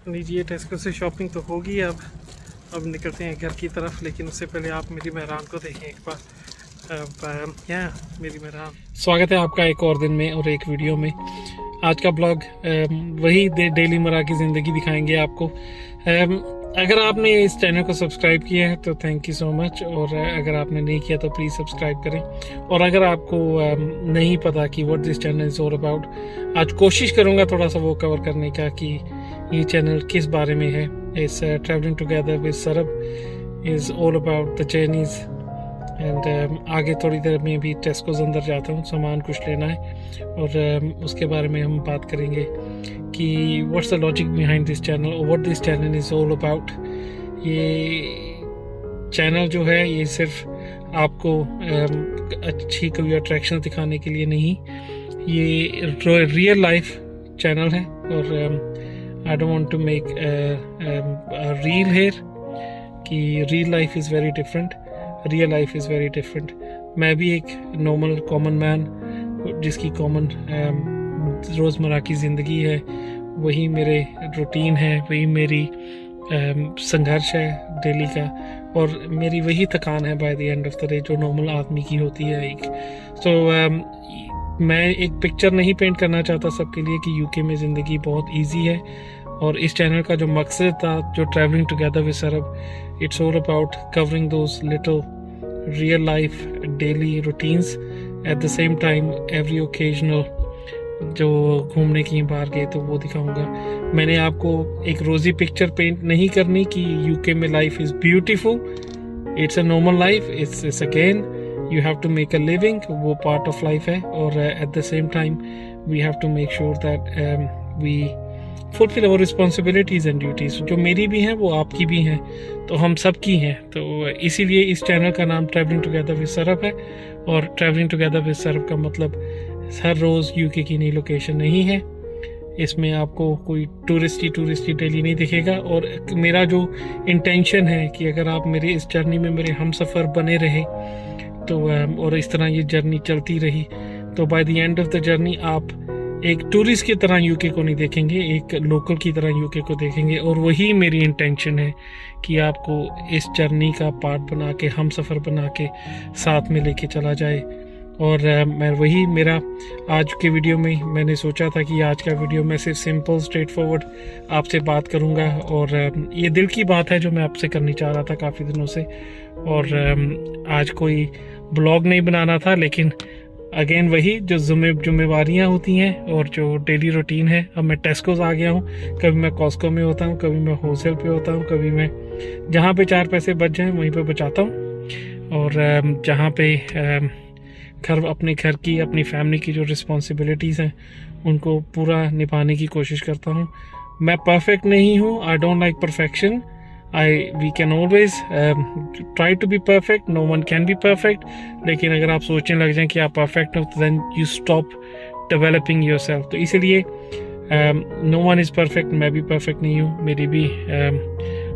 लीजिए टेस्को से शॉपिंग तो होगी अब निकलते हैं घर की तरफ, लेकिन उससे पहले आप मेरी मेहरान को देखें एक बार। मेरी मेहरान, स्वागत है आपका एक और दिन में और एक वीडियो में। आज का ब्लॉग वही डेली मरा की ज़िंदगी दिखाएंगे आपको। अगर आपने इस चैनल को सब्सक्राइब किया है तो थैंक यू सो मच, और अगर आपने नहीं किया तो प्लीज़ सब्सक्राइब करें। और अगर आपको नहीं पता कि what this channel is all about, आज कोशिश करूँगा थोड़ा सा वो कवर करने का कि ये चैनल किस बारे में है। इस travelling together with Sarab is all about the journeys and आगे थोड़ी देर में भी टेस्कोज़ अंदर जाता हूँ, सामान कुछ लेना है और उसके बारे में हम बात करेंगे कि what's the logic behind this channel और what this channel is all about. ये चैनल जो है ये सिर्फ आपको अच्छी कोई अट्रैक्शन दिखाने के लिए नहीं, ये रियल लाइफ चैनल है। और I don't want to make reel here कि real life is very different, real life is very different. मैं भी एक नॉर्मल कॉमन मैन जिसकी कॉमन रोज़मर्रा की ज़िंदगी है, वही मेरे रूटीन है, वही मेरी संघर्ष है डेली का, और मेरी वही थकान है by the end of the day जो नॉर्मल आदमी की होती है एक। मैं एक पिक्चर नहीं पेंट करना चाहता सबके लिए कि यूके में ज़िंदगी बहुत इजी है। और इस चैनल का जो मकसद था, जो travelling together with Sarab, it's all about covering those little real life daily routines, at the same time every occasional जो घूमने की बाहर गए तो वो दिखाऊंगा। मैंने आपको एक रोज़ी पिक्चर पेंट नहीं करनी कि यूके में life is beautiful, it's a normal life, it's again you have to make a living, वो पार्ट ऑफ लाइफ है। और at the same time we have to make sure that we fulfil our responsibilities and duties. जो मेरी भी हैं वो आपकी भी हैं, तो हम सब की हैं। तो इसीलिए इस चैनल का नाम ट्रैवलिंग टुगेदर विद सरब है। और ट्रैवलिंग टुगेदर विद सरब का मतलब हर रोज़ यूके की नई लोकेशन नहीं है। इसमें आपको कोई टूरिस्टी डेली नहीं दिखेगा। और मेरा जो इंटेंशन है कि अगर आप मेरे इस जर्नी में मेरे हम सफ़र बने रहे तो और इस तरह ये जर्नी चलती रही तो by the end of the journey आप एक टूरिस्ट की तरह यूके को नहीं देखेंगे, एक लोकल की तरह यूके को देखेंगे। और वही मेरी इंटेंशन है कि आपको इस जर्नी का पार्ट बना के, हम सफ़र बना के साथ में लेके चला जाए। और मैं वही मेरा आज के वीडियो में मैंने सोचा था कि आज का वीडियो मैं सिर्फ सिंपल स्ट्रेट फॉरवर्ड आपसे बात करूंगा। और ये दिल की बात है जो मैं आपसे करनी चाह रहा था काफ़ी दिनों से। और आज कोई ब्लॉग नहीं बनाना था, लेकिन अगेन वही जो जिम्मेवारियाँ होती हैं और जो डेली रूटीन है। अब मैं टेस्कोज़ आ गया हूँ, कभी मैं कॉस्को में होता हूँ, कभी मैं होलसेल पे होता हूँ, कभी मैं जहाँ पे 4 पैसे बच जाएँ वहीं पे बचाता हूँ। और जहाँ पे अपने घर की, अपनी फैमिली की जो रिस्पॉन्सिबिलिटीज़ हैं उनको पूरा निभाने की कोशिश करता हूँ। मैं परफेक्ट नहीं हूँ, I don't like perfection. We can always try to be perfect, no one can be perfect. लेकिन अगर आप सोचने लग जाएं कि आप परफेक्ट हो तो then you stop developing yourself. तो इसीलिए नो वन इज़ परफेक्ट, मैं भी परफेक्ट नहीं हूँ। मेरी भी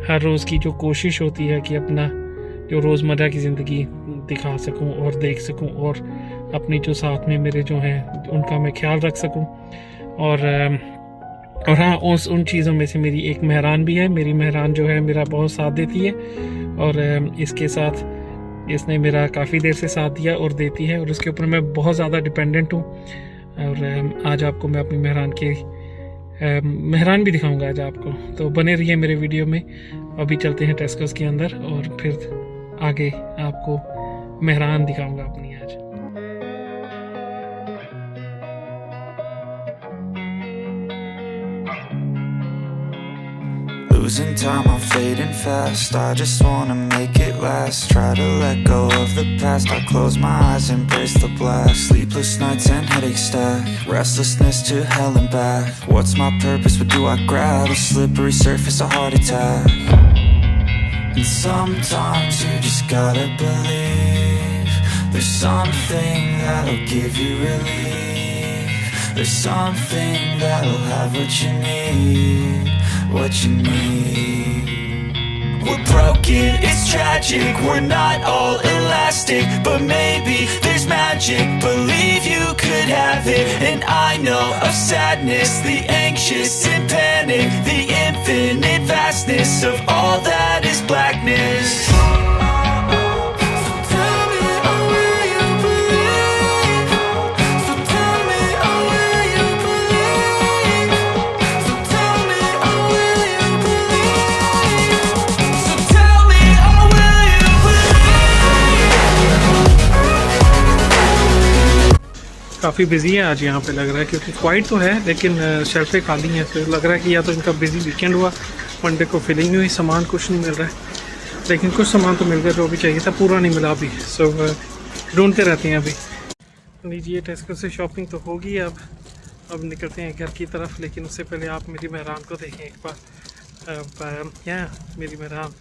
हर रोज़ की जो कोशिश होती है कि अपना जो रोज़मर्रा की ज़िंदगी दिखा सकूं और देख सकूं, और अपनी जो साथ में मेरे जो हैं उनका मैं ख्याल रख सकूं। और हाँ, उन चीज़ों में से मेरी एक मेहरान भी है। मेरी मेहरान जो है मेरा बहुत साथ देती है, और इसके साथ इसने मेरा काफ़ी देर से साथ दिया और देती है, और इसके ऊपर मैं बहुत ज़्यादा डिपेंडेंट हूँ। और आज आपको मैं अपनी मेहरान भी दिखाऊंगा आज आपको, तो बने रहिए मेरे वीडियो में। अभी चलते हैं टेस्कोज़ के अंदर और फिर आगे आपको मेहरान दिखाऊंगा अपनी आज। Losing time, I'm fading fast. I just wanna make it last. Try to let go of the past. I close my eyes, embrace the blast. Sleepless nights and headaches stack. Restlessness to hell and back. What's my purpose? What do I grab? A slippery surface, a heart attack. And sometimes you just gotta believe there's something that'll give you relief. There's something that'll have what you need, what you need. We're broken, it's tragic, we're not all elastic, but maybe there's magic, believe you could have it. And I know of sadness, the anxious and panic, the infinite vastness of all that is blackness. काफ़ी busy है आज यहाँ पे लग रहा है, क्योंकि quite तो है लेकिन शेल्फें खाली हैं, तो लग रहा है कि या तो इनका बिजी वीकेंड हुआ, मंडे को फिलिंग नहीं हुई, सामान कुछ नहीं मिल रहा है। लेकिन कुछ सामान तो मिल गया जो भी चाहिए था, पूरा नहीं मिला अभी। सो ढूंढते रहते हैं अभी। लीजिए, टेस्को से शॉपिंग तो होगी अब निकलते हैं घर की तरफ। लेकिन उससे पहले आप मेरी मेहरान को देखें एक बार। यहाँ मेरी मेहरान।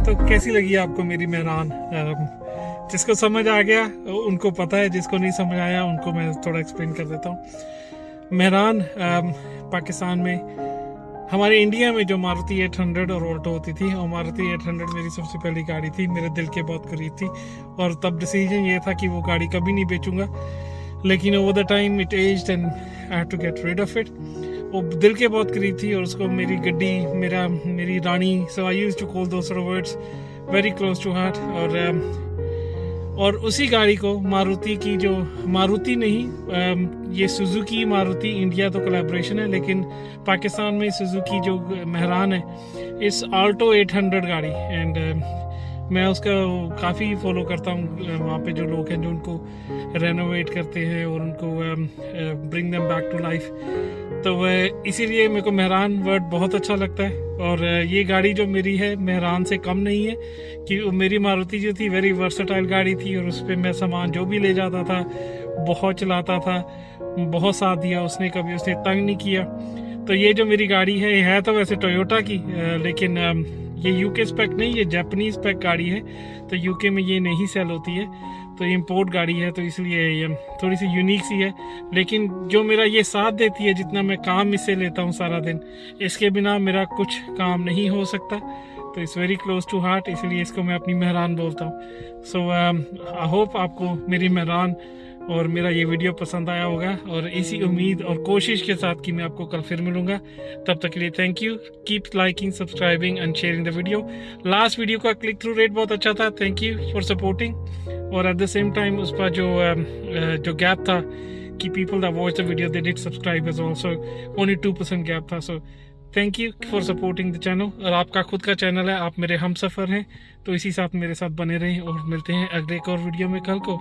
तो कैसी लगी आपको मेरी मेहरान? जिसको समझ आ गया उनको पता है, जिसको नहीं समझ आया उनको मैं थोड़ा एक्सप्लेन कर देता हूँ। मेहरान पाकिस्तान में, हमारे इंडिया में जो मारुति 800 और ऑल्टो होती थी, और मारुति 800 मेरी सबसे पहली गाड़ी थी, मेरे दिल के बहुत करीब थी। और तब डिसीजन ये था कि वो गाड़ी कभी नहीं बेचूंगा। लेकिन over the time it aged and I have to get rid of it. वो दिल के बहुत करीब थी और उसको मेरी गड्डी, मेरी रानी, so I used to call those words very close to heart. और उसी गाड़ी को मारुति की, जो मारुति नहीं, ये सुजुकी मारुति इंडिया तो कोलैबोरेशन है, लेकिन पाकिस्तान में सुजुकी जो मेहरान है, इस ऑल्टो 800 गाड़ी। एंड मैं उसका काफ़ी फॉलो करता हूँ। वहाँ पे जो लोग हैं जो उनको रेनोवेट करते हैं और उनको bring them back to life, तो वह इसीलिए मेरे को मेहरान वर्ड बहुत अच्छा लगता है। और ये गाड़ी जो मेरी है मेहरान से कम नहीं है, कि मेरी मारुति जो थी वेरी वर्सटाइल गाड़ी थी, और उस पर मैं सामान जो भी ले जाता था बहुत चलाता था, बहुत साथ दिया उसने, कभी उसने तंग नहीं किया। तो ये जो मेरी गाड़ी है तो वैसे टोयोटा की, लेकिन ये यूके स्पेक नहीं, ये जापानीज स्पेक गाड़ी है, तो यूके में ये नहीं सेल होती है, तो ये इम्पोर्ट गाड़ी है, तो इसलिए ये थोड़ी सी यूनिक सी है। लेकिन जो मेरा ये साथ देती है, जितना मैं काम इससे लेता हूँ सारा दिन, इसके बिना मेरा कुछ काम नहीं हो सकता। तो it's very close to heart, इसलिए इसको मैं अपनी मेहरान बोलता हूँ। सो आई होप आपको मेरी मेहरान और मेरा ये वीडियो पसंद आया होगा, और इसी उम्मीद और कोशिश के साथ कि मैं आपको कल फिर मिलूंगा। तब तक के लिए thank you. Keep liking, subscribing and sharing the video. Last video का क्लिक थ्रू रेट बहुत अच्छा था, थैंक यू फॉर सपोर्टिंग। और एट द सेम टाइम उस पर जो गैप था कि people that watch the video they did subscribe is also only 2% gap था। So thank you for supporting the channel. और आपका खुद का चैनल है, आप मेरे हम सफ़र हैं, तो इसी साथ मेरे साथ बने रहें, और मिलते हैं अगले एक और वीडियो में कल को।